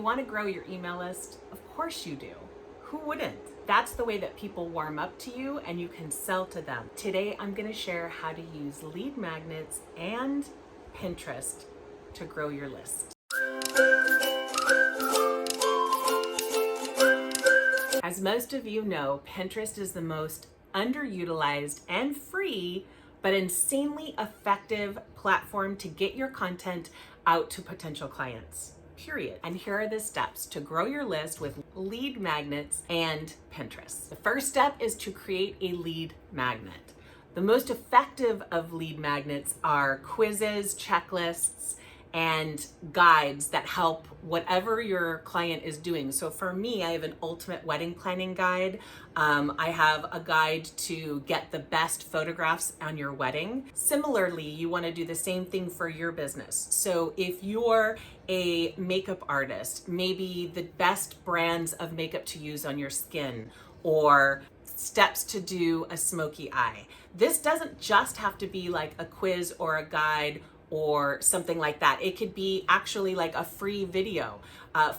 want to grow your email list? Of course you do. Who wouldn't? That's the way that people warm up to you and you can sell to them. Today, I'm going to share how to use lead magnets and Pinterest to grow your list. As most of you know, Pinterest is the most underutilized and free, but insanely effective platform to get your content out to potential clients. Period. And here are the steps to grow your list with lead magnets and Pinterest. The first step is to create a lead magnet. The most effective of lead magnets are quizzes, checklists, and guides that help whatever your client is doing. So for me, I have an ultimate wedding planning guide. I have a guide to get the best photographs on your wedding. Similarly, you want to do the same thing for your business. So if you're a makeup artist, maybe the best brands of makeup to use on your skin, or steps to do a smoky eye. This doesn't just have to be like a quiz or a guide or something like that. It could be actually like a free video.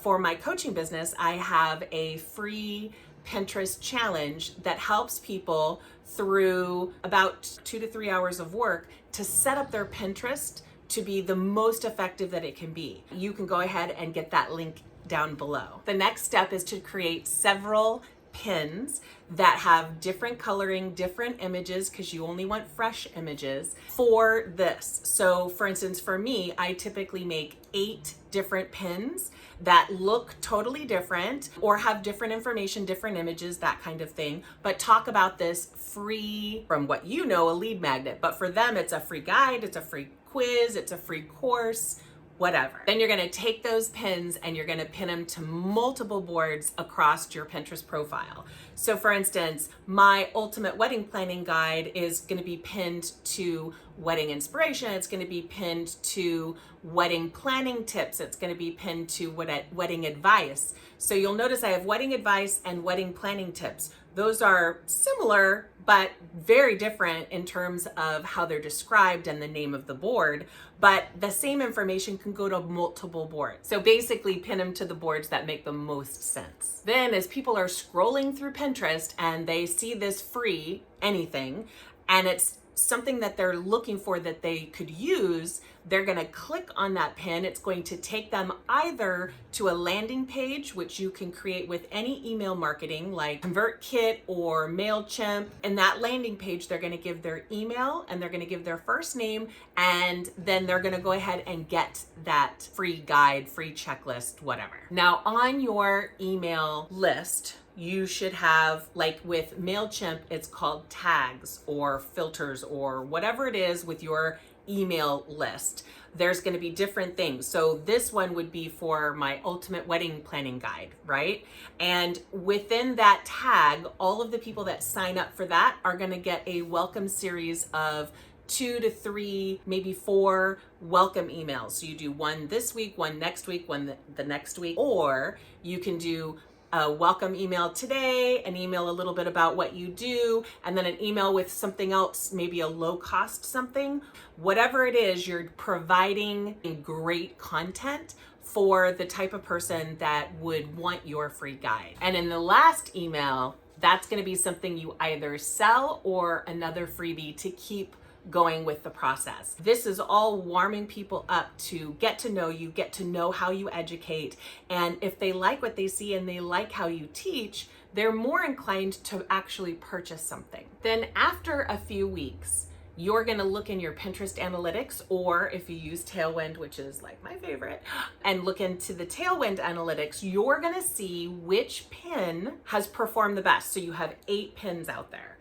For my coaching business, I have a free Pinterest challenge that helps people through about 2 to 3 hours of work to set up their Pinterest to be the most effective that it can be. You can go ahead and get that link down below. The next step is to create several pins that have different coloring, different images, because you only want fresh images for this. So for instance, for me, I typically make 8 different pins that look totally different or have different information, different images, that kind of thing, but talk about this free, from what you know, a lead magnet. But for them, it's a free guide, it's a free quiz, it's a free course, whatever. Then you're gonna take those pins and you're gonna pin them to multiple boards across your Pinterest profile. So for instance, my ultimate wedding planning guide is gonna be pinned to wedding inspiration. It's gonna be pinned to wedding planning tips. It's gonna be pinned to wedding advice. So you'll notice I have wedding advice and wedding planning tips. Those are similar, but very different in terms of how they're described and the name of the board, but the same information can go to multiple boards. So basically pin them to the boards that make the most sense. Then as people are scrolling through Pinterest and they see this free anything, and it's something that they're looking for that they could use, they're gonna click on that pin. It's going to take them either to a landing page, which you can create with any email marketing like ConvertKit or MailChimp. In that landing page, they're gonna give their email and they're gonna give their first name, and then they're gonna go ahead and get that free guide, free checklist, whatever. Now on your email list, you should have, like with MailChimp, it's called tags or filters or whatever it is with your email list. There's going to be different things. So this one would be for my ultimate wedding planning guide, right? And within that tag, all of the people that sign up for that are going to get a welcome series of 2 to 3, maybe 4 welcome emails. So you do one this week, one next week, one the next week, or you can do a welcome email today, an email a little bit about what you do, and then an email with something else, maybe a low cost something. Whatever it is, you're providing great content for the type of person that would want your free guide. And in the last email, that's going to be something you either sell or another freebie to keep going with the process. This is all warming people up to get to know you, get to know how you educate. And if they like what they see and they like how you teach, they're more inclined to actually purchase something. Then after a few weeks, you're gonna look in your Pinterest analytics, or if you use Tailwind, which is like my favorite, and look into the Tailwind analytics, you're gonna see which pin has performed the best. So you have 8 pins out there.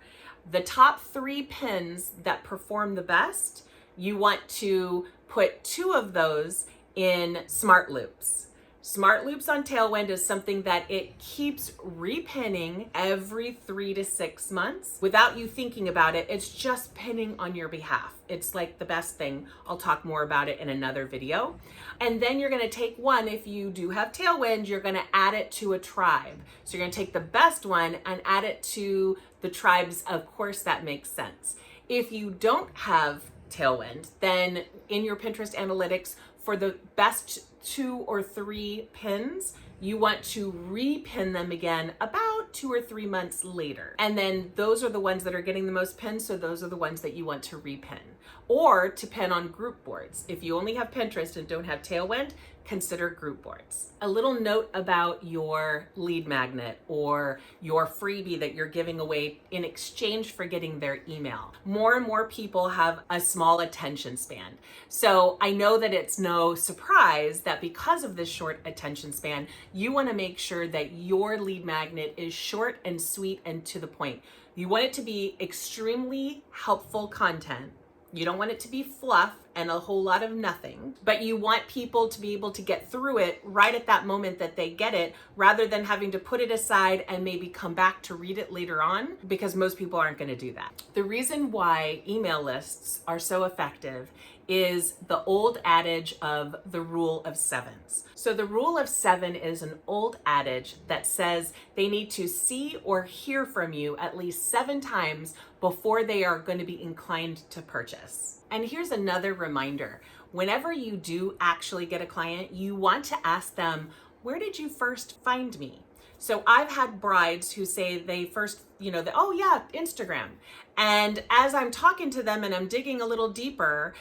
The top 3 pins that perform the best, you want to put 2 of those in Smart Loops. Smart Loops on Tailwind is something that it keeps repinning every 3 to 6 months without you thinking about it. It's just pinning on your behalf. It's like the best thing. I'll talk more about it in another video. And then you're gonna take one, if you do have Tailwind, you're gonna add it to a tribe. So you're gonna take the best one and add it to the tribes. Of course, that makes sense. If you don't have Tailwind, then in your Pinterest analytics, for the best 2 or 3 pins, you want to repin them again about 2 or 3 months later. And then those are the ones that are getting the most pins, so those are the ones that you want to repin. Or to pin on group boards. If you only have Pinterest and don't have Tailwind, consider group boards. A little note about your lead magnet or your freebie that you're giving away in exchange for getting their email. More and more people have a small attention span. So I know that it's no surprise that because of this short attention span, you want to make sure that your lead magnet is short and sweet and to the point. You want it to be extremely helpful content. You don't want it to be fluff and a whole lot of nothing, but you want people to be able to get through it right at that moment that they get it, rather than having to put it aside and maybe come back to read it later on, because most people aren't going to do that. The reason why email lists are so effective is the old adage of the rule of 7s. So the rule of 7 is an old adage that says they need to see or hear from you at least 7 times before they are going to be inclined to purchase. And here's another reminder. Whenever you do actually get a client, you want to ask them, where did you first find me? So I've had brides who say they first, oh yeah, Instagram. And as I'm talking to them and I'm digging a little deeper,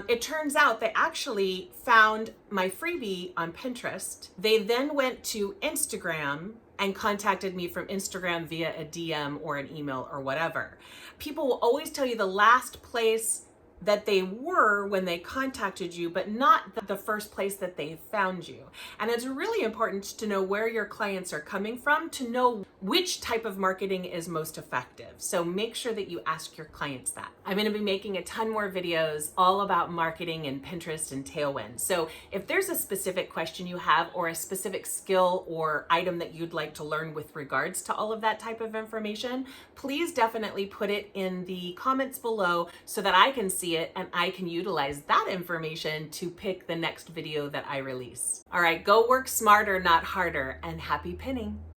it turns out they actually found my freebie on Pinterest. They then went to Instagram and contacted me from Instagram via a DM or an email or whatever. People will always tell you the last place that they were when they contacted you, but not the first place that they found you. And it's really important to know where your clients are coming from to know which type of marketing is most effective. So make sure that you ask your clients that. I'm going to be making a ton more videos all about marketing and Pinterest and Tailwind. So if there's a specific question you have or a specific skill or item that you'd like to learn with regards to all of that type of information, please definitely put it in the comments below so that I can see it and I can utilize that information to pick the next video that I release. All right, go work smarter, not harder, and happy pinning.